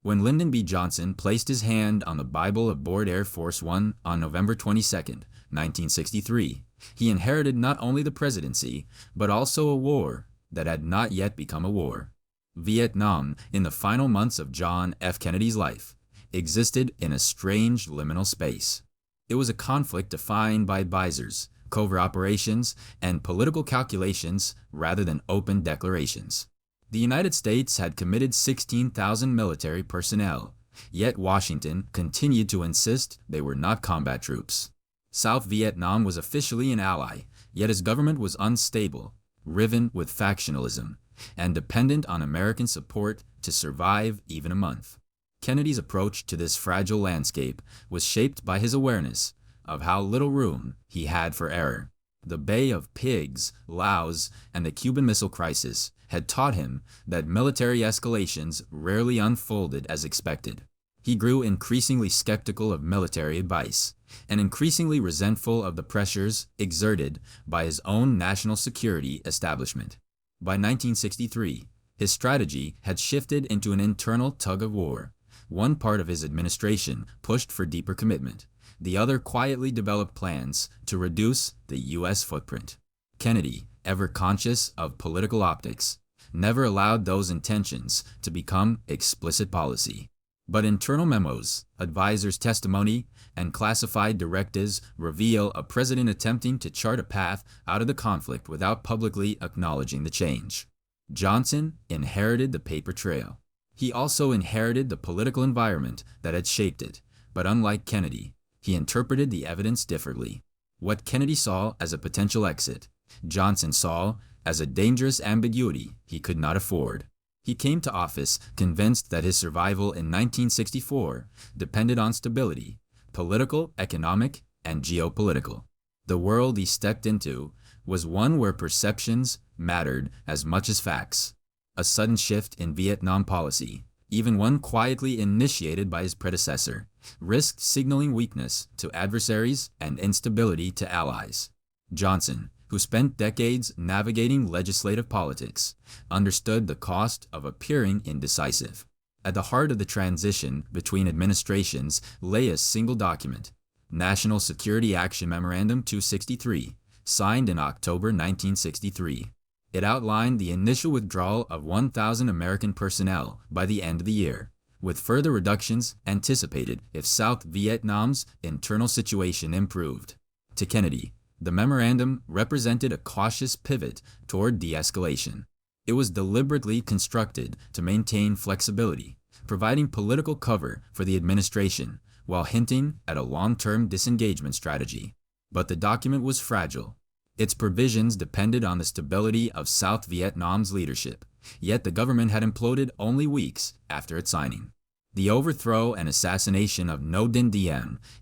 When Lyndon B. Johnson placed his hand on the Bible aboard Air Force One on November 22, 1963, he inherited not only the presidency, but also a war that had not yet become a war. Vietnam, in the final months of John F. Kennedy's life, existed in a strange liminal space. It was a conflict defined by advisors, covert operations, and political calculations rather than open declarations. The United States had committed 16,000 military personnel, yet Washington continued to insist they were not combat troops. South Vietnam was officially an ally, yet its government was unstable, riven with factionalism, and dependent on American support to survive even a month. Kennedy's approach to this fragile landscape was shaped by his awareness of how little room he had for error. The Bay of Pigs, Laos, and the Cuban Missile Crisis had taught him that military escalations rarely unfolded as expected. He grew increasingly skeptical of military advice and increasingly resentful of the pressures exerted by his own national security establishment. By 1963, his strategy had shifted into an internal tug-of-war. One part of his administration pushed for deeper commitment. The other quietly developed plans to reduce the U.S. footprint. Kennedy, ever conscious of political optics, never allowed those intentions to become explicit policy. But internal memos, advisors' testimony, and classified directives reveal a president attempting to chart a path out of the conflict without publicly acknowledging the change. Johnson inherited the paper trail. He also inherited the political environment that had shaped it, but unlike Kennedy, he interpreted the evidence differently. What Kennedy saw as a potential exit, Johnson saw as a dangerous ambiguity he could not afford. He came to office convinced that his survival in 1964 depended on stability, political, economic, and geopolitical. The world he stepped into was one where perceptions mattered as much as facts. A sudden shift in Vietnam policy, even one quietly initiated by his predecessor, risked signaling weakness to adversaries and instability to allies. Johnson, who spent decades navigating legislative politics, understood the cost of appearing indecisive. At the heart of the transition between administrations lay a single document, National Security Action Memorandum 263, signed in October 1963. It outlined the initial withdrawal of 1,000 American personnel by the end of the year, with further reductions anticipated if South Vietnam's internal situation improved. To Kennedy, the memorandum represented a cautious pivot toward de-escalation. It was deliberately constructed to maintain flexibility, providing political cover for the administration while hinting at a long-term disengagement strategy. But the document was fragile. Its provisions depended on the stability of South Vietnam's leadership, yet the government had imploded only weeks after its signing. The overthrow and assassination of Lyndon B.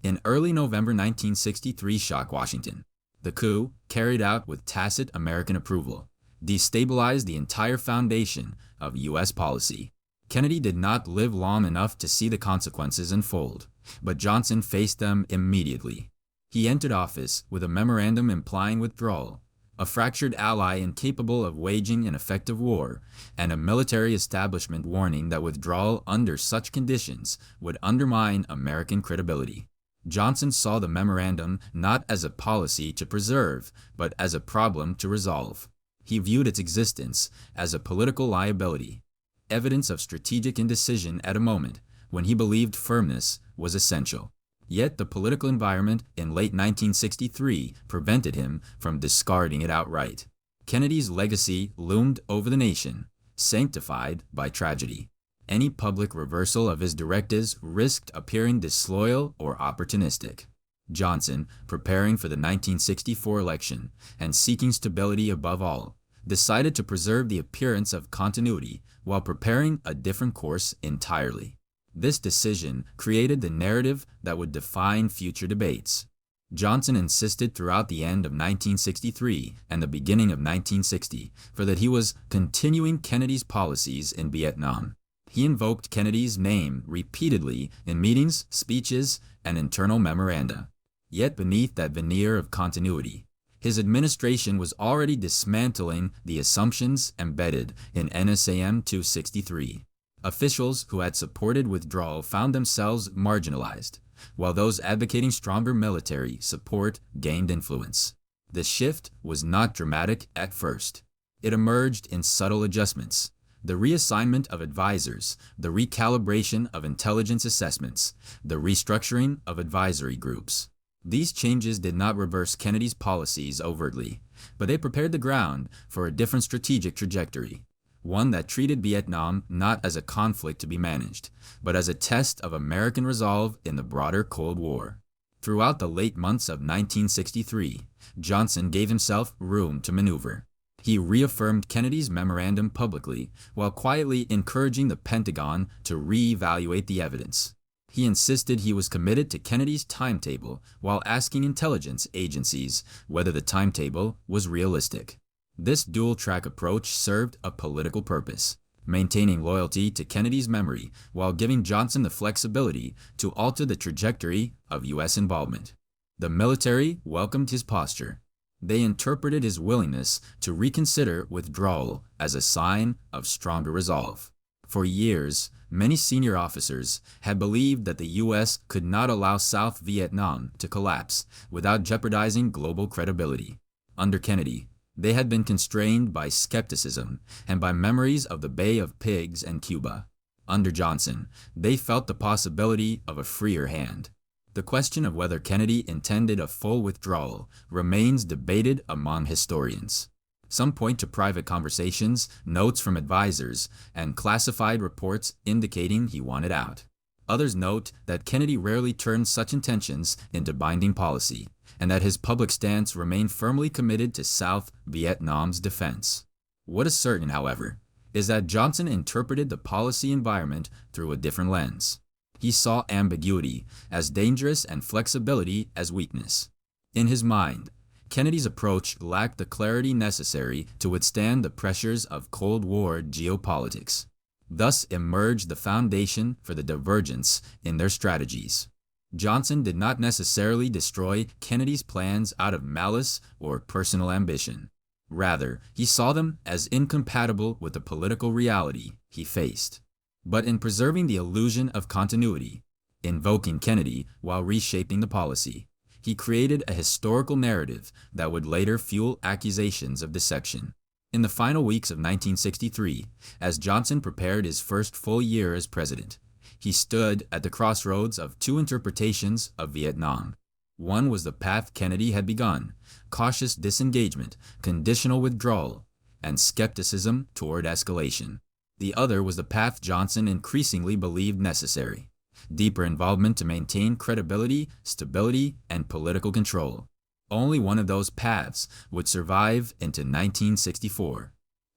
in early November 1963 shocked Washington. The coup, carried out with tacit American approval, destabilized the entire foundation of U.S. policy. Kennedy did not live long enough to see the consequences unfold, but Johnson faced them immediately. He entered office with a memorandum implying withdrawal, a fractured ally incapable of waging an effective war, and a military establishment warning that withdrawal under such conditions would undermine American credibility. Johnson saw the memorandum not as a policy to preserve, but as a problem to resolve. He viewed its existence as a political liability, evidence of strategic indecision at a moment when he believed firmness was essential. Yet the political environment in late 1963 prevented him from discarding it outright. Kennedy's legacy loomed over the nation, sanctified by tragedy. Any public reversal of his directives risked appearing disloyal or opportunistic. Johnson, preparing for the 1964 election and seeking stability above all, decided to preserve the appearance of continuity while preparing a different course entirely. This decision created the narrative that would define future debates. Johnson insisted throughout the end of 1963 and the beginning of 1960 for that he was continuing Kennedy's policies in Vietnam. He invoked Kennedy's name repeatedly in meetings, speeches, and internal memoranda. Yet beneath that veneer of continuity, his administration was already dismantling the assumptions embedded in NSAM 263. Officials who had supported withdrawal found themselves marginalized, while those advocating stronger military support gained influence. The shift was not dramatic at first. It emerged in subtle adjustments: the reassignment of advisors, the recalibration of intelligence assessments, the restructuring of advisory groups. These changes did not reverse Kennedy's policies overtly, but they prepared the ground for a different strategic trajectory, one that treated Vietnam not as a conflict to be managed, but as a test of American resolve in the broader Cold War. Throughout the late months of 1963, Johnson gave himself room to maneuver. He reaffirmed Kennedy's memorandum publicly, while quietly encouraging the Pentagon to re-evaluate the evidence. He insisted he was committed to Kennedy's timetable while asking intelligence agencies whether the timetable was realistic. This dual-track approach served a political purpose, maintaining loyalty to Kennedy's memory while giving Johnson the flexibility to alter the trajectory of U.S. involvement. The military welcomed his posture. They interpreted his willingness to reconsider withdrawal as a sign of stronger resolve. For years, many senior officers had believed that the U.S. could not allow South Vietnam to collapse without jeopardizing global credibility. Under Kennedy, they had been constrained by skepticism and by memories of the Bay of Pigs and Cuba. Under Johnson, they felt the possibility of a freer hand. The question of whether Kennedy intended a full withdrawal remains debated among historians. Some point to private conversations, notes from advisors, and classified reports indicating he wanted out. Others note that Kennedy rarely turned such intentions into binding policy, and that his public stance remained firmly committed to South Vietnam's defense. What is certain, however, is that Johnson interpreted the policy environment through a different lens. He saw ambiguity as dangerous and flexibility as weakness. In his mind, Kennedy's approach lacked the clarity necessary to withstand the pressures of Cold War geopolitics. Thus emerged the foundation for the divergence in their strategies. Johnson did not necessarily destroy Kennedy's plans out of malice or personal ambition. Rather, he saw them as incompatible with the political reality he faced. But in preserving the illusion of continuity, invoking Kennedy while reshaping the policy, he created a historical narrative that would later fuel accusations of deception. In the final weeks of 1963, as Johnson prepared his first full year as president, he stood at the crossroads of two interpretations of Vietnam. One was the path Kennedy had begun: cautious disengagement, conditional withdrawal, and skepticism toward escalation. The other was the path Johnson increasingly believed necessary: deeper involvement to maintain credibility, stability, and political control. Only one of those paths would survive into 1964.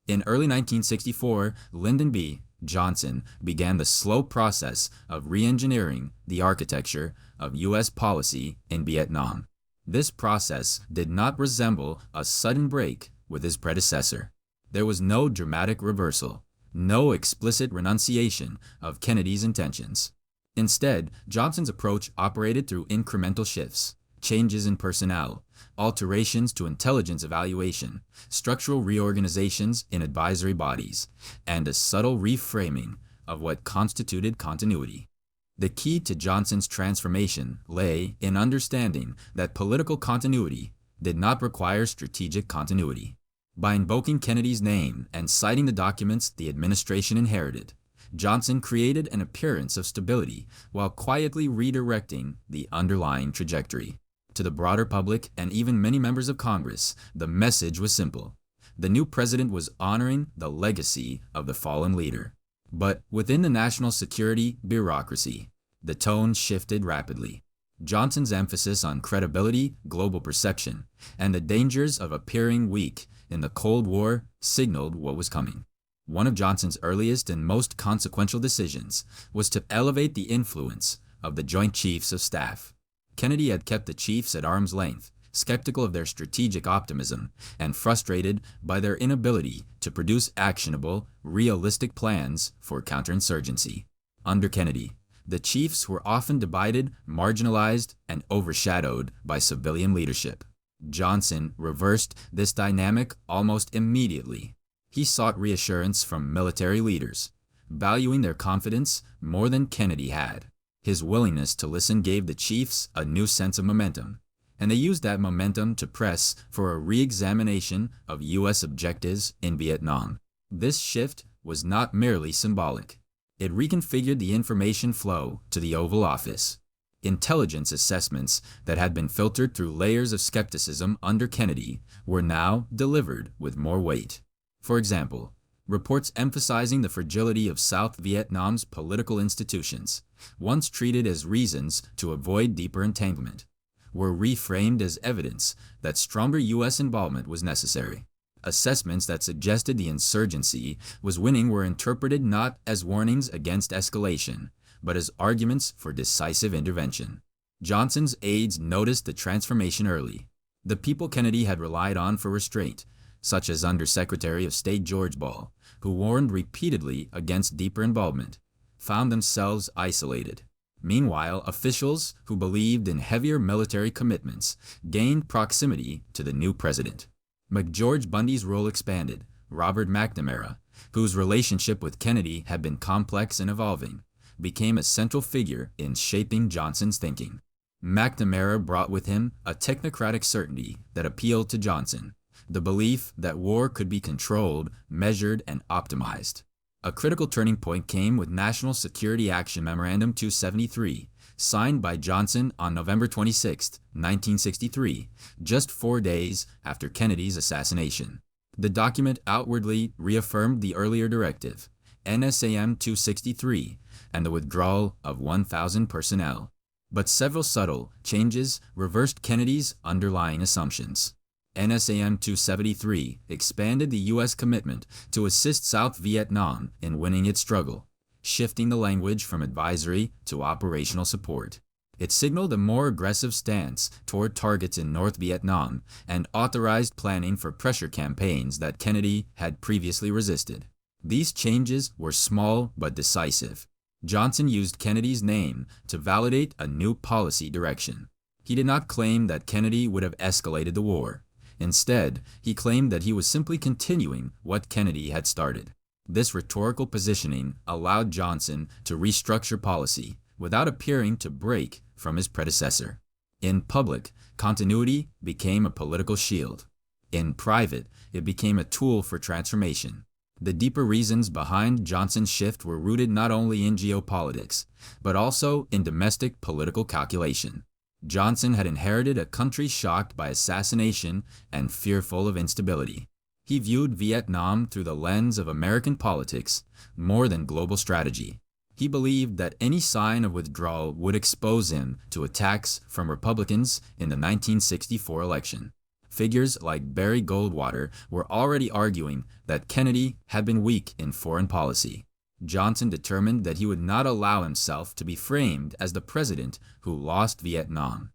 In early 1964, Lyndon B. Johnson began the slow process of re-engineering the architecture of U.S. policy in Vietnam. This process did not resemble a sudden break with his predecessor. There was no dramatic reversal, no explicit renunciation of Kennedy's intentions. Instead, Johnson's approach operated through incremental shifts: changes in personnel, alterations to intelligence evaluation, structural reorganizations in advisory bodies, and a subtle reframing of what constituted continuity. The key to Johnson's transformation lay in understanding that political continuity did not require strategic continuity. By invoking Kennedy's name and citing the documents the administration inherited, Johnson created an appearance of stability while quietly redirecting the underlying trajectory. To the broader public and even many members of Congress, the message was simple: the new president was honoring the legacy of the fallen leader. But within the national security bureaucracy, the tone shifted rapidly. Johnson's emphasis on credibility, global perception, and the dangers of appearing weak in the Cold War signaled what was coming. One of Johnson's earliest and most consequential decisions was to elevate the influence of the Joint Chiefs of Staff. Kennedy had kept the chiefs at arm's length, skeptical of their strategic optimism and frustrated by their inability to produce actionable, realistic plans for counterinsurgency. Under Kennedy, the chiefs were often divided, marginalized, and overshadowed by civilian leadership. Johnson reversed this dynamic almost immediately. He sought reassurance from military leaders. valuing their confidence more than Kennedy had. His willingness to listen gave the chiefs a new sense of momentum, and they used that momentum to press for a re-examination of U.S. objectives in Vietnam. This shift was not merely symbolic. It reconfigured the information flow to the Oval Office. Intelligence assessments that had been filtered through layers of skepticism under Kennedy were now delivered with more weight. For example, reports emphasizing the fragility of South Vietnam's political institutions, once treated as reasons to avoid deeper entanglement, were reframed as evidence that stronger U.S. involvement was necessary. Assessments that suggested the insurgency was winning were interpreted not as warnings against escalation, but as arguments for decisive intervention. Johnson's aides noticed the transformation early. The people Kennedy had relied on for restraint, such as Undersecretary of State George Ball, who warned repeatedly against deeper involvement, found themselves isolated. Meanwhile, officials who believed in heavier military commitments gained proximity to the new president. McGeorge Bundy's role expanded. Robert McNamara, whose relationship with Kennedy had been complex and evolving, became a central figure in shaping Johnson's thinking. McNamara brought with him a technocratic certainty that appealed to Johnson, the belief that war could be controlled, measured, and optimized. A critical turning point came with National Security Action Memorandum 273, signed by Johnson on November 26, 1963, just 4 days after Kennedy's assassination. The document outwardly reaffirmed the earlier directive, NSAM 263, and the withdrawal of 1,000 personnel. But several subtle changes reversed Kennedy's underlying assumptions. NSAM 273 expanded the U.S. commitment to assist South Vietnam in winning its struggle, shifting the language from advisory to operational support. It signaled a more aggressive stance toward targets in North Vietnam and authorized planning for pressure campaigns that Kennedy had previously resisted. These changes were small but decisive. Johnson used Kennedy's name to validate a new policy direction. He did not claim that Kennedy would have escalated the war. Instead, he claimed that he was simply continuing what Kennedy had started. This rhetorical positioning allowed Johnson to restructure policy without appearing to break from his predecessor. In public, continuity became a political shield. In private, it became a tool for transformation. The deeper reasons behind Johnson's shift were rooted not only in geopolitics, but also in domestic political calculation. Johnson had inherited a country shocked by assassination and fearful of instability. He viewed Vietnam through the lens of American politics more than global strategy. He believed that any sign of withdrawal would expose him to attacks from Republicans in the 1964 election. Figures like Barry Goldwater were already arguing that Kennedy had been weak in foreign policy. Johnson determined that he would not allow himself to be framed as the president who lost Vietnam.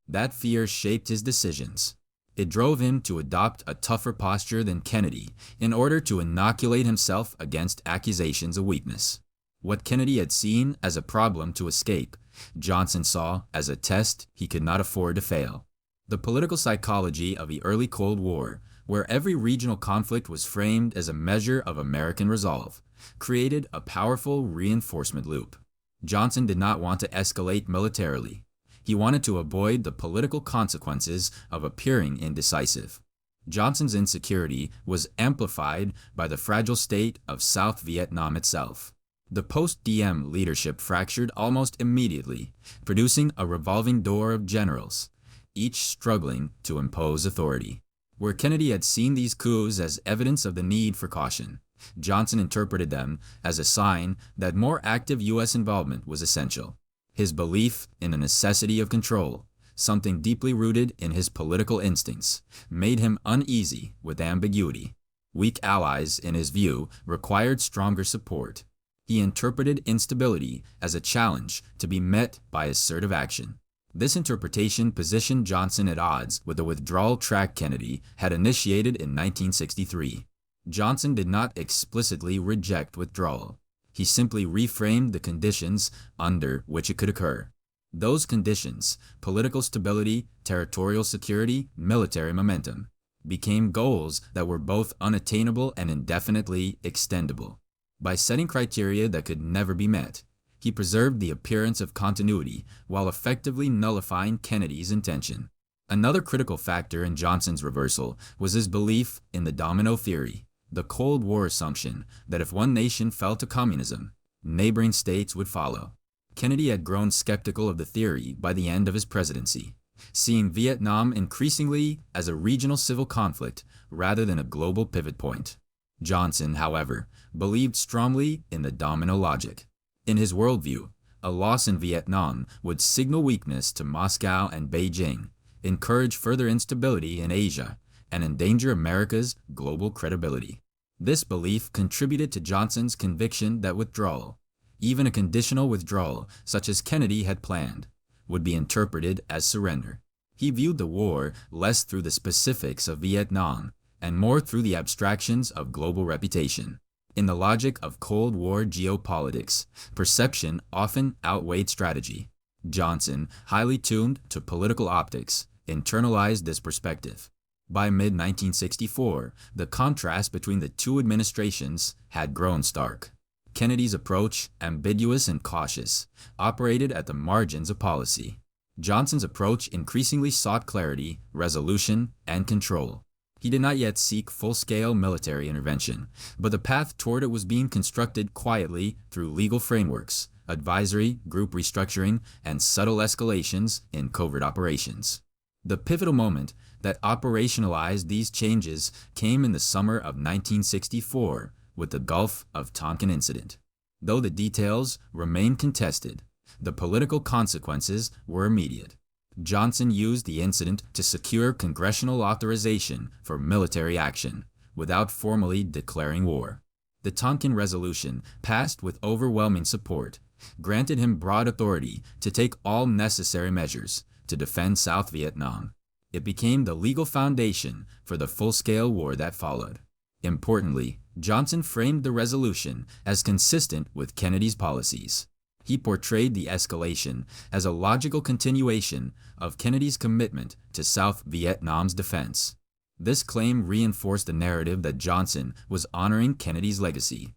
That fear shaped his decisions. It drove him to adopt a tougher posture than Kennedy in order to inoculate himself against accusations of weakness. What Kennedy had seen as a problem to escape, Johnson saw as a test he could not afford to fail. The political psychology of the early Cold War, where every regional conflict was framed as a measure of American resolve, created a powerful reinforcement loop. Johnson did not want to escalate militarily. He wanted to avoid the political consequences of appearing indecisive. Johnson's insecurity was amplified by the fragile state of South Vietnam itself. The post-Diem leadership fractured almost immediately, producing a revolving door of generals, each struggling to impose authority. Where Kennedy had seen these coups as evidence of the need for caution, Johnson interpreted them as a sign that more active U.S. involvement was essential. His belief in the necessity of control, something deeply rooted in his political instincts, made him uneasy with ambiguity. Weak allies, in his view, required stronger support. He interpreted instability as a challenge to be met by assertive action. This interpretation positioned Johnson at odds with the withdrawal track Kennedy had initiated in 1963. Johnson did not explicitly reject withdrawal. He simply reframed the conditions under which it could occur. Those conditions, political stability, territorial security, military momentum, became goals that were both unattainable and indefinitely extendable. By setting criteria that could never be met, he preserved the appearance of continuity while effectively nullifying Kennedy's intention. Another critical factor in Johnson's reversal was his belief in the domino theory, the Cold War assumption that if one nation fell to communism, neighboring states would follow. Kennedy had grown skeptical of the theory by the end of his presidency, seeing Vietnam increasingly as a regional civil conflict rather than a global pivot point. Johnson, however, believed strongly in the domino logic. In his worldview, a loss in Vietnam would signal weakness to Moscow and Beijing, encourage further instability in Asia, and endanger America's global credibility. This belief contributed to Johnson's conviction that withdrawal, even a conditional withdrawal such as Kennedy had planned, would be interpreted as surrender. He viewed the war less through the specifics of Vietnam and more through the abstractions of global reputation. In the logic of Cold War geopolitics, perception often outweighed strategy. Johnson, highly tuned to political optics, internalized this perspective. By mid-1964, the contrast between the two administrations had grown stark. Kennedy's approach, ambiguous and cautious, operated at the margins of policy. Johnson's approach increasingly sought clarity, resolution, and control. He did not yet seek full-scale military intervention, but the path toward it was being constructed quietly through legal frameworks, advisory, group restructuring, and subtle escalations in covert operations. The pivotal moment that operationalized these changes came in the summer of 1964 with the Gulf of Tonkin incident. Though the details remain contested, the political consequences were immediate. Johnson used the incident to secure congressional authorization for military action without formally declaring war. The Tonkin Resolution, passed with overwhelming support, granted him broad authority to take all necessary measures to defend South Vietnam. It became the legal foundation for the full-scale war that followed. Importantly, Johnson framed the resolution as consistent with Kennedy's policies. He portrayed the escalation as a logical continuation of Kennedy's commitment to South Vietnam's defense. This claim reinforced the narrative that Johnson was honoring Kennedy's legacy,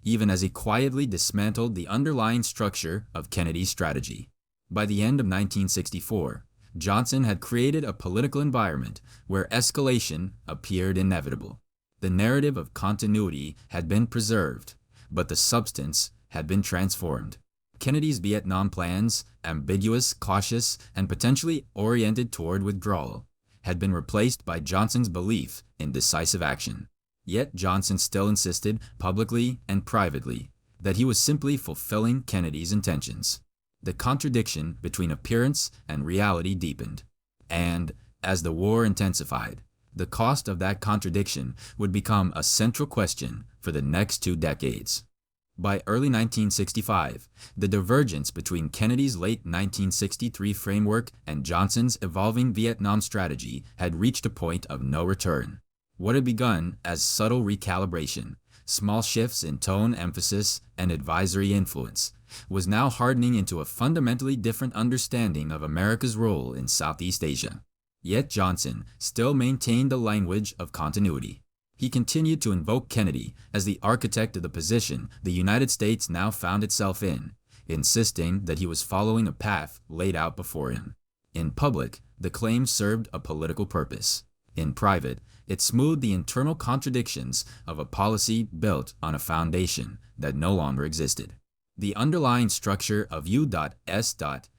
even as he quietly dismantled the underlying structure of Kennedy's strategy. By the end of 1964, Johnson had created a political environment where escalation appeared inevitable. The narrative of continuity had been preserved, but the substance had been transformed. Kennedy's Vietnam plans, ambiguous, cautious, and potentially oriented toward withdrawal, had been replaced by Johnson's belief in decisive action. Yet Johnson still insisted, publicly and privately, that he was simply fulfilling Kennedy's intentions. The contradiction between appearance and reality deepened, and, as the war intensified, the cost of that contradiction would become a central question for the next 2 decades. By early 1965, the divergence between Kennedy's late 1963 framework and Johnson's evolving Vietnam strategy had reached a point of no return. What had begun as subtle recalibration, small shifts in tone, emphasis, and advisory influence, was now hardening into a fundamentally different understanding of America's role in Southeast Asia. Yet Johnson still maintained the language of continuity. He continued to invoke Kennedy as the architect of the position the United States now found itself in, insisting that he was following a path laid out before him. In public, the claim served a political purpose. In private, it smoothed the internal contradictions of a policy built on a foundation that no longer existed. The underlying structure of U.S.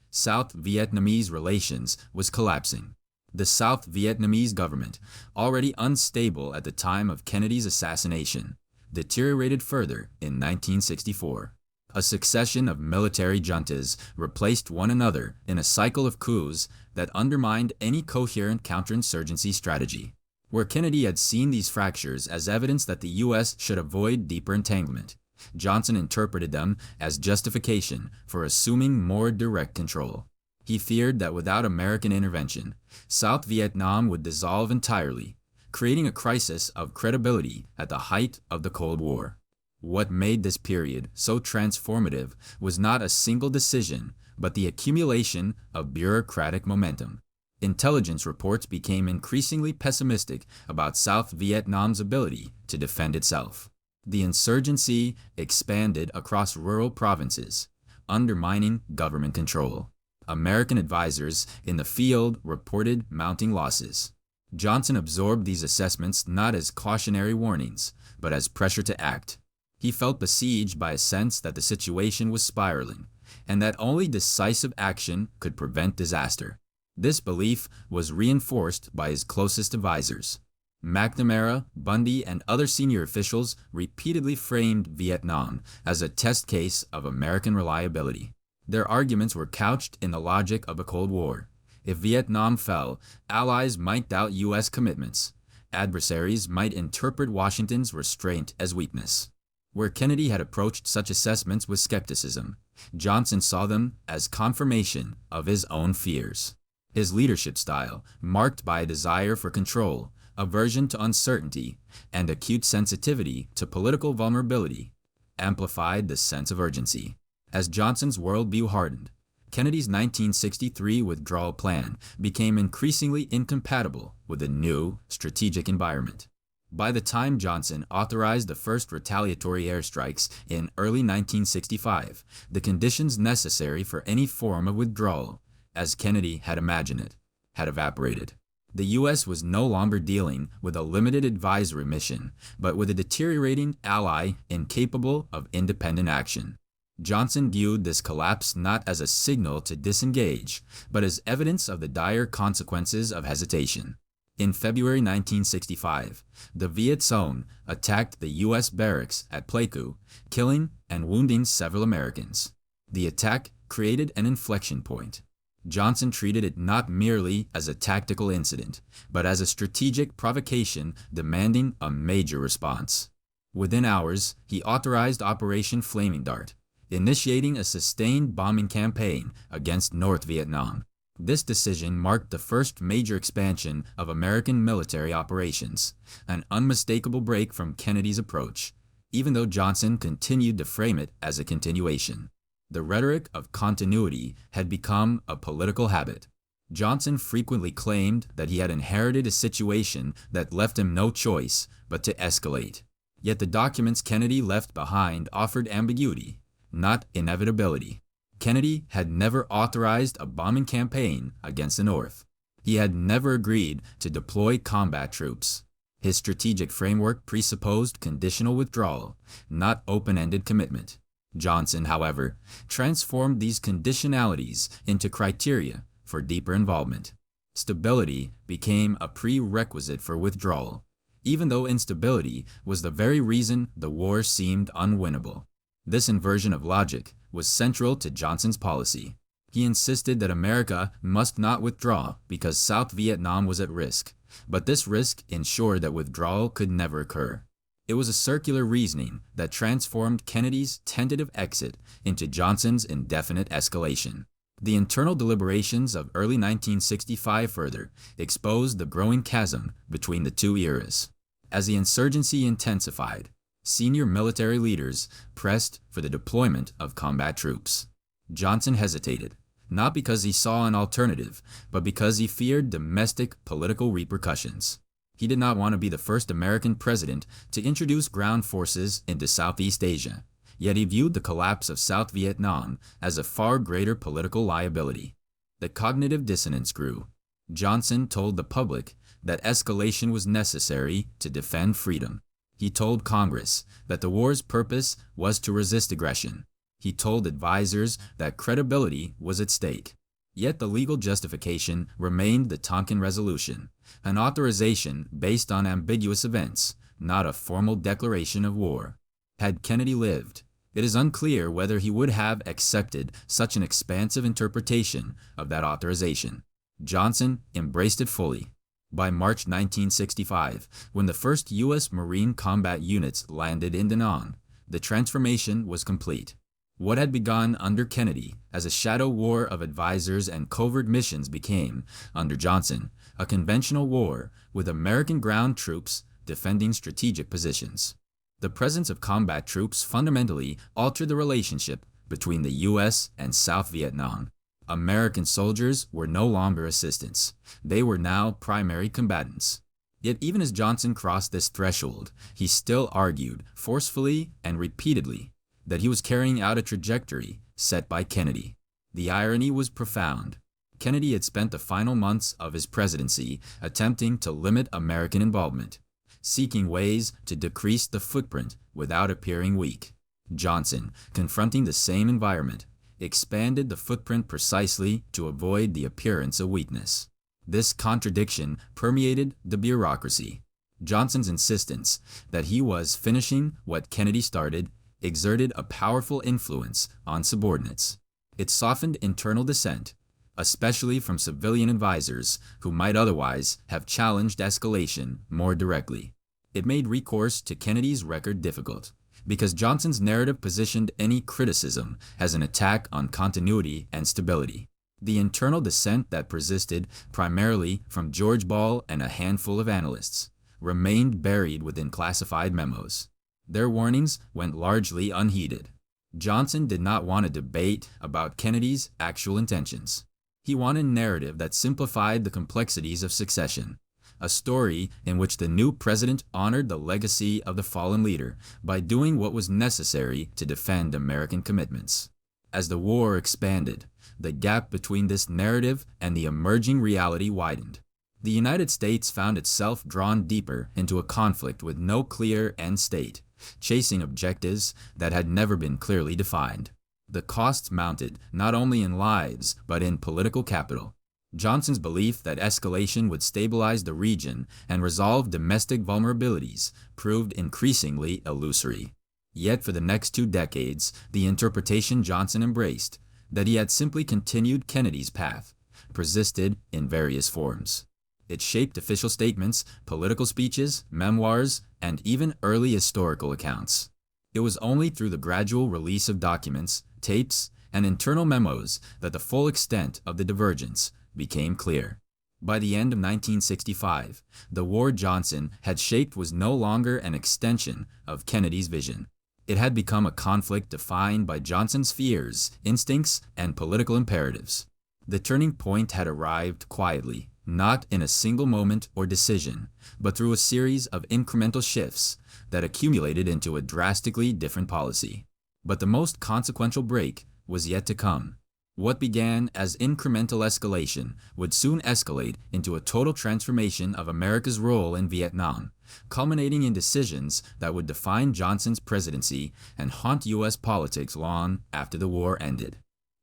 South Vietnamese relations was collapsing. The South Vietnamese government, already unstable at the time of Kennedy's assassination, deteriorated further in 1964. A succession of military juntas replaced one another in a cycle of coups that undermined any coherent counterinsurgency strategy. Where Kennedy had seen these fractures as evidence that the U.S. should avoid deeper entanglement, Johnson interpreted them as justification for assuming more direct control. He feared that without American intervention, South Vietnam would dissolve entirely, creating a crisis of credibility at the height of the Cold War. What made this period so transformative was not a single decision, but the accumulation of bureaucratic momentum. Intelligence reports became increasingly pessimistic about South Vietnam's ability to defend itself. The insurgency expanded across rural provinces, undermining government control. American advisors in the field reported mounting losses. Johnson absorbed these assessments not as cautionary warnings, but as pressure to act. He felt besieged by a sense that the situation was spiraling, and that only decisive action could prevent disaster. This belief was reinforced by his closest advisors. McNamara, Bundy, and other senior officials repeatedly framed Vietnam as a test case of American reliability. Their arguments were couched in the logic of a Cold War. If Vietnam fell, allies might doubt U.S. commitments. Adversaries might interpret Washington's restraint as weakness. Where Kennedy had approached such assessments with skepticism, Johnson saw them as confirmation of his own fears. His leadership style, marked by a desire for control, aversion to uncertainty, and acute sensitivity to political vulnerability, amplified the sense of urgency. As Johnson's worldview hardened, Kennedy's 1963 withdrawal plan became increasingly incompatible with the new strategic environment. By the time Johnson authorized the first retaliatory airstrikes in early 1965, the conditions necessary for any form of withdrawal, as Kennedy had imagined it, had evaporated. The U.S. was no longer dealing with a limited advisory mission, but with a deteriorating ally incapable of independent action. Johnson viewed this collapse not as a signal to disengage, but as evidence of the dire consequences of hesitation. In February 1965, the Viet Cong attacked the U.S. barracks at Pleiku, killing and wounding several Americans. The attack created an inflection point. Johnson treated it not merely as a tactical incident, but as a strategic provocation demanding a major response. Within hours, he authorized Operation Flaming Dart, initiating a sustained bombing campaign against North Vietnam. This decision marked the first major expansion of American military operations, an unmistakable break from Kennedy's approach, even though Johnson continued to frame it as a continuation. The rhetoric of continuity had become a political habit. Johnson frequently claimed that he had inherited a situation that left him no choice but to escalate. Yet the documents Kennedy left behind offered ambiguity, not inevitability. Kennedy had never authorized a bombing campaign against the North. He had never agreed to deploy combat troops. His strategic framework presupposed conditional withdrawal, not open-ended commitment. Johnson, however, transformed these conditionalities into criteria for deeper involvement. Stability became a prerequisite for withdrawal, even though instability was the very reason the war seemed unwinnable. This inversion of logic was central to Johnson's policy. He insisted that America must not withdraw because South Vietnam was at risk, but this risk ensured that withdrawal could never occur. It was a circular reasoning that transformed Kennedy's tentative exit into Johnson's indefinite escalation. The internal deliberations of early 1965 further exposed the growing chasm between the two eras. As the insurgency intensified, senior military leaders pressed for the deployment of combat troops. Johnson hesitated, not because he saw an alternative, but because he feared domestic political repercussions. He did not want to be the first American president to introduce ground forces into Southeast Asia, yet he viewed the collapse of South Vietnam as a far greater political liability. The cognitive dissonance grew. Johnson told the public that escalation was necessary to defend freedom. He told Congress that the war's purpose was to resist aggression. He told advisors that credibility was at stake. Yet the legal justification remained the Tonkin Resolution, an authorization based on ambiguous events, not a formal declaration of war. Had Kennedy lived, it is unclear whether he would have accepted such an expansive interpretation of that authorization. Johnson embraced it fully. By March 1965, when the first U.S. Marine combat units landed in Da Nang, the transformation was complete. What had begun under Kennedy as a shadow war of advisors and covert missions became, under Johnson, a conventional war with American ground troops defending strategic positions. The presence of combat troops fundamentally altered the relationship between the U.S. and South Vietnam. American soldiers were no longer assistants. They were now primary combatants. Yet even as Johnson crossed this threshold, he still argued, forcefully and repeatedly, that he was carrying out a trajectory set by Kennedy. The irony was profound. Kennedy had spent the final months of his presidency attempting to limit American involvement, seeking ways to decrease the footprint without appearing weak. Johnson, confronting the same environment, expanded the footprint precisely to avoid the appearance of weakness. This contradiction permeated the bureaucracy. Johnson's insistence that he was finishing what Kennedy started exerted a powerful influence on subordinates. It softened internal dissent, especially from civilian advisors who might otherwise have challenged escalation more directly. It made recourse to Kennedy's record difficult, because Johnson's narrative positioned any criticism as an attack on continuity and stability. The internal dissent that persisted, primarily from George Ball and a handful of analysts, remained buried within classified memos. Their warnings went largely unheeded. Johnson did not want a debate about Kennedy's actual intentions. He wanted a narrative that simplified the complexities of succession, a story in which the new president honored the legacy of the fallen leader by doing what was necessary to defend American commitments. As the war expanded, the gap between this narrative and the emerging reality widened. The United States found itself drawn deeper into a conflict with no clear end state, chasing objectives that had never been clearly defined. The costs mounted not only in lives but in political capital. Johnson's belief that escalation would stabilize the region and resolve domestic vulnerabilities proved increasingly illusory. Yet for the next 2 decades, the interpretation Johnson embraced, that he had simply continued Kennedy's path, persisted in various forms. It shaped official statements, political speeches, memoirs, and even early historical accounts. It was only through the gradual release of documents, tapes, and internal memos that the full extent of the divergence became clear. By the end of 1965, the war Johnson had shaped was no longer an extension of Kennedy's vision. It had become a conflict defined by Johnson's fears, instincts, and political imperatives. The turning point had arrived quietly, not in a single moment or decision, but through a series of incremental shifts that accumulated into a drastically different policy. But the most consequential break was yet to come. What began as incremental escalation would soon escalate into a total transformation of America's role in Vietnam, culminating in decisions that would define Johnson's presidency and haunt U.S. politics long after the war ended.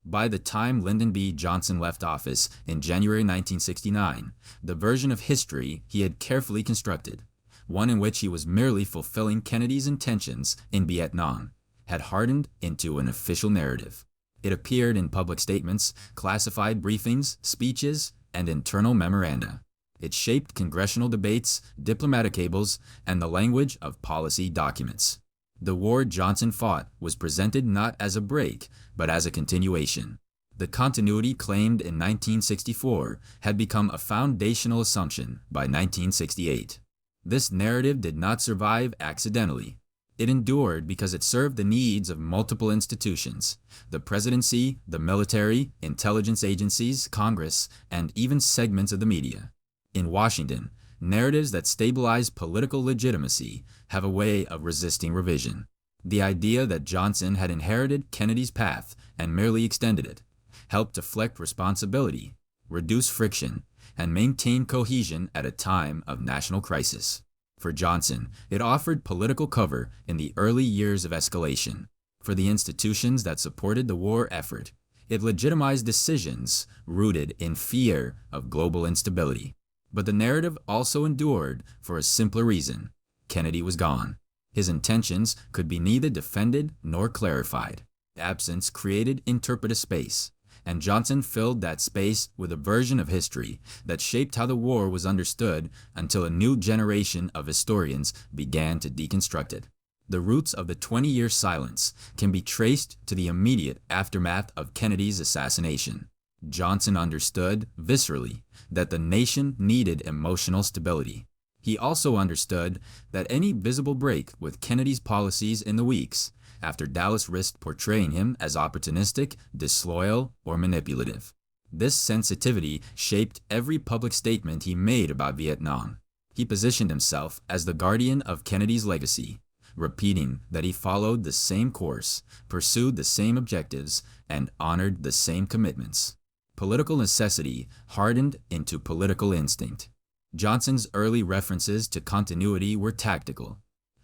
By the time Lyndon B. Johnson left office in January 1969, the version of history he had carefully constructed, one in which he was merely fulfilling Kennedy's intentions in Vietnam, had hardened into an official narrative. It appeared in public statements, classified briefings, speeches, and internal memoranda. It shaped congressional debates, diplomatic cables, and the language of policy documents. The war Johnson fought was presented not as a break, but as a continuation. The continuity claimed in 1964 had become a foundational assumption by 1968. This narrative did not survive accidentally. It endured because it served the needs of multiple institutions: the presidency, the military, intelligence agencies, Congress, and even segments of the media. In Washington, narratives that stabilize political legitimacy have a way of resisting revision. The idea that Johnson had inherited Kennedy's path and merely extended it helped deflect responsibility, reduce friction, and maintain cohesion at a time of national crisis. For Johnson, it offered political cover in the early years of escalation. For the institutions that supported the war effort, it legitimized decisions rooted in fear of global instability. But the narrative also endured for a simpler reason: Kennedy was gone. His intentions could be neither defended nor clarified. Absence created interpretive space, and Johnson filled that space with a version of history that shaped how the war was understood until a new generation of historians began to deconstruct it. The roots of the 20-year silence can be traced to the immediate aftermath of Kennedy's assassination. Johnson understood, viscerally, that the nation needed emotional stability. He also understood that any visible break with Kennedy's policies in the weeks after Dallas risked portraying him as opportunistic, disloyal, or manipulative. This sensitivity shaped every public statement he made about Vietnam. He positioned himself as the guardian of Kennedy's legacy, repeating that he followed the same course, pursued the same objectives, and honored the same commitments. Political necessity hardened into political instinct. Johnson's early references to continuity were tactical.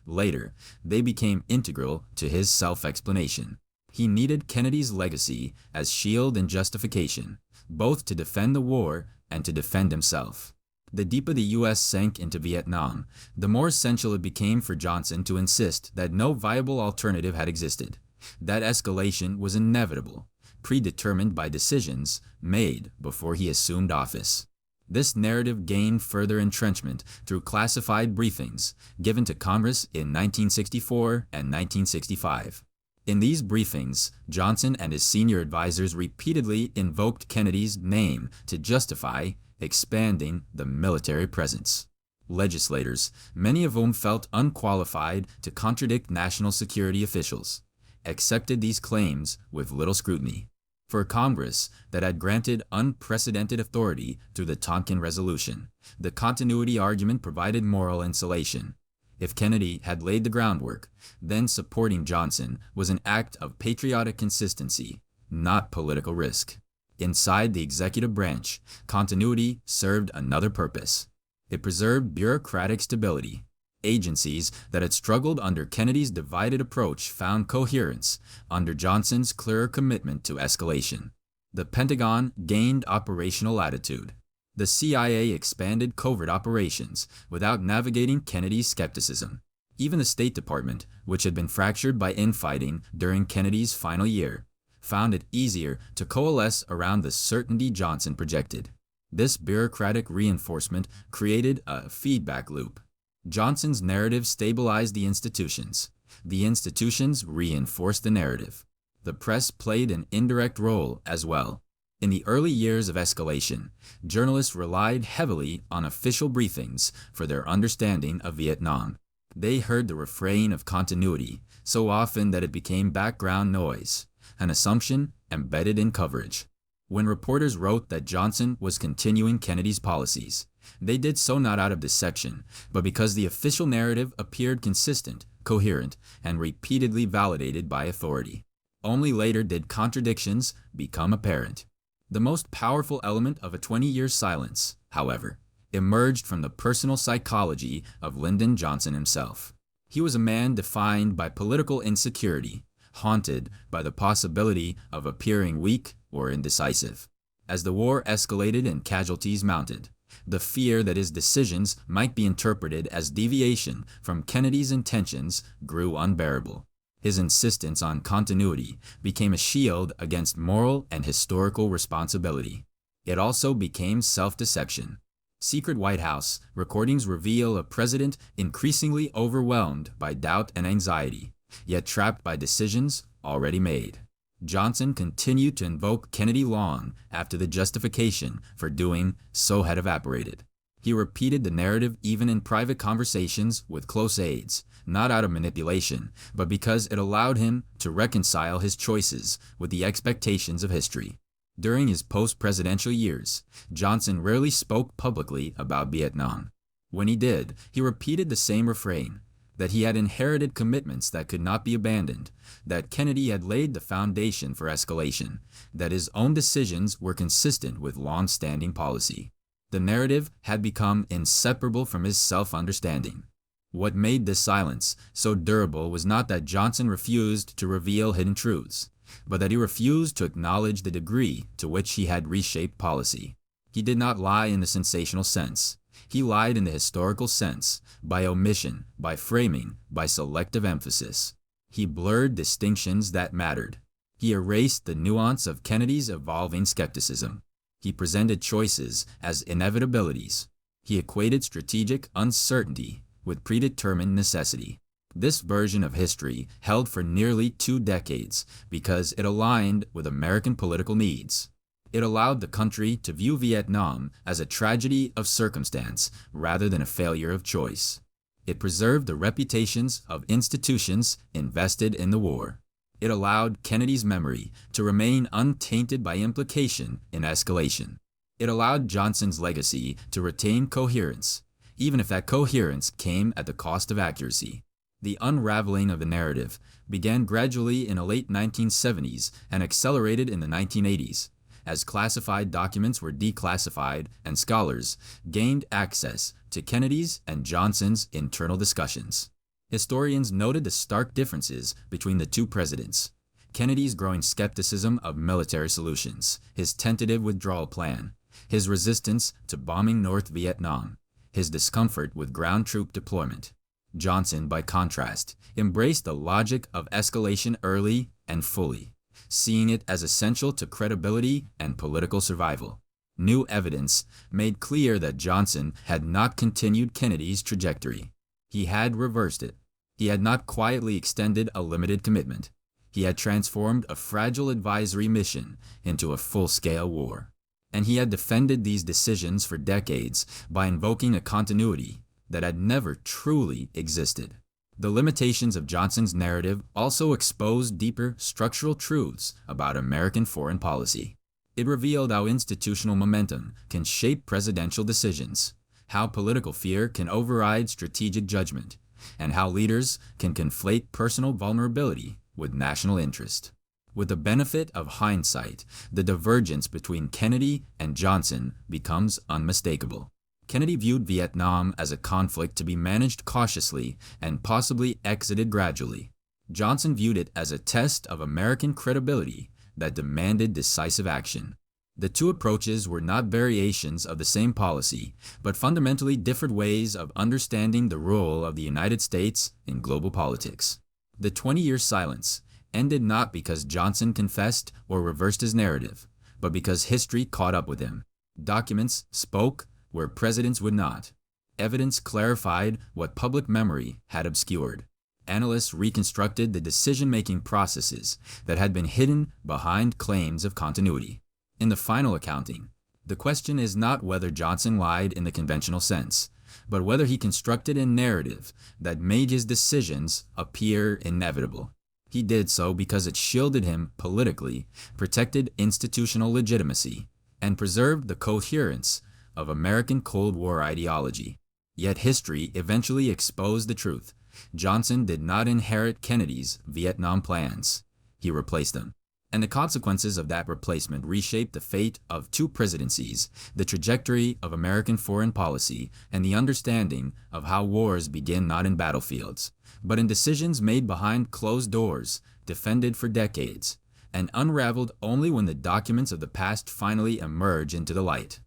Later, they became integral to his self-explanation. He needed Kennedy's legacy as shield and justification, both to defend the war and to defend himself. The deeper the U.S. sank into Vietnam, the more essential it became for Johnson to insist that no viable alternative had existed. That escalation was inevitable, predetermined by decisions made before he assumed office. This narrative gained further entrenchment through classified briefings given to Congress in 1964 and 1965. In these briefings, Johnson and his senior advisors repeatedly invoked Kennedy's name to justify expanding the military presence. Legislators, many of whom felt unqualified to contradict national security officials, accepted these claims with little scrutiny. For Congress that had granted unprecedented authority through the Tonkin Resolution, the continuity argument provided moral insulation. If Kennedy had laid the groundwork, then supporting Johnson was an act of patriotic consistency, not political risk. Inside the executive branch, continuity served another purpose. It preserved bureaucratic stability. Agencies that had struggled under Kennedy's divided approach found coherence under Johnson's clearer commitment to escalation. The Pentagon gained operational latitude. The CIA expanded covert operations without navigating Kennedy's skepticism. Even the State Department, which had been fractured by infighting during Kennedy's final year, found it easier to coalesce around the certainty Johnson projected. This bureaucratic reinforcement created a feedback loop. Johnson's narrative stabilized the institutions. The institutions reinforced the narrative. The press played an indirect role as well. In the early years of escalation, journalists relied heavily on official briefings for their understanding of Vietnam. They heard the refrain of continuity so often that it became background noise, an assumption embedded in coverage. When reporters wrote that Johnson was continuing Kennedy's policies, they did so not out of dissection, but because the official narrative appeared consistent, coherent, and repeatedly validated by authority. Only later did contradictions become apparent. The most powerful element of a 20-year silence, however, emerged from the personal psychology of Lyndon Johnson himself. He was a man defined by political insecurity, haunted by the possibility of appearing weak or indecisive. As the war escalated and casualties mounted, the fear that his decisions might be interpreted as deviation from Kennedy's intentions grew unbearable. His insistence on continuity became a shield against moral and historical responsibility. It also became self-deception. Secret White House recordings reveal a president increasingly overwhelmed by doubt and anxiety, yet trapped by decisions already made. Johnson continued to invoke Kennedy long after the justification for doing so had evaporated. He repeated the narrative even in private conversations with close aides, not out of manipulation, but because it allowed him to reconcile his choices with the expectations of history. During his post-presidential years, Johnson rarely spoke publicly about Vietnam. When he did, he repeated the same refrain, that he had inherited commitments that could not be abandoned, that Kennedy had laid the foundation for escalation, that his own decisions were consistent with long-standing policy. The narrative had become inseparable from his self-understanding. What made this silence so durable was not that Johnson refused to reveal hidden truths, but that he refused to acknowledge the degree to which he had reshaped policy. He did not lie in the sensational sense. He lied in the historical sense, by omission, by framing, by selective emphasis. He blurred distinctions that mattered. He erased the nuance of Kennedy's evolving skepticism. He presented choices as inevitabilities. He equated strategic uncertainty with predetermined necessity. This version of history held for nearly 2 decades because it aligned with American political needs. It allowed the country to view Vietnam as a tragedy of circumstance rather than a failure of choice. It preserved the reputations of institutions invested in the war. It allowed Kennedy's memory to remain untainted by implication in escalation. It allowed Johnson's legacy to retain coherence. even if that coherence came at the cost of accuracy. The unraveling of the narrative began gradually in the late 1970s and accelerated in the 1980s, as classified documents were declassified and scholars gained access to Kennedy's and Johnson's internal discussions. Historians noted the stark differences between the two presidents: Kennedy's growing skepticism of military solutions, his tentative withdrawal plan, his resistance to bombing North Vietnam, his discomfort with ground troop deployment. Johnson, by contrast, embraced the logic of escalation early and fully, seeing it as essential to credibility and political survival. New evidence made clear that Johnson had not continued Kennedy's trajectory. He had reversed it. He had not quietly extended a limited commitment. He had transformed a fragile advisory mission into a full-scale war. And he had defended these decisions for decades by invoking a continuity that had never truly existed. The limitations of Johnson's narrative also exposed deeper structural truths about American foreign policy. It revealed how institutional momentum can shape presidential decisions, how political fear can override strategic judgment, and how leaders can conflate personal vulnerability with national interest. With the benefit of hindsight, the divergence between Kennedy and Johnson becomes unmistakable. Kennedy viewed Vietnam as a conflict to be managed cautiously and possibly exited gradually. Johnson viewed it as a test of American credibility that demanded decisive action. The two approaches were not variations of the same policy, but fundamentally different ways of understanding the role of the United States in global politics. The 20-year silence ended not because Johnson confessed or reversed his narrative, but because history caught up with him. Documents spoke where presidents would not. Evidence clarified what public memory had obscured. Analysts reconstructed the decision-making processes that had been hidden behind claims of continuity. In the final accounting, the question is not whether Johnson lied in the conventional sense, but whether he constructed a narrative that made his decisions appear inevitable. He did so because it shielded him politically, protected institutional legitimacy, and preserved the coherence of American Cold War ideology. Yet history eventually exposed the truth. Johnson did not inherit Kennedy's Vietnam plans. He replaced them. And the consequences of that replacement reshaped the fate of two presidencies, the trajectory of American foreign policy, and the understanding of how wars begin not in battlefields, but in decisions made behind closed doors, defended for decades, and unraveled only when the documents of the past finally emerge into the light.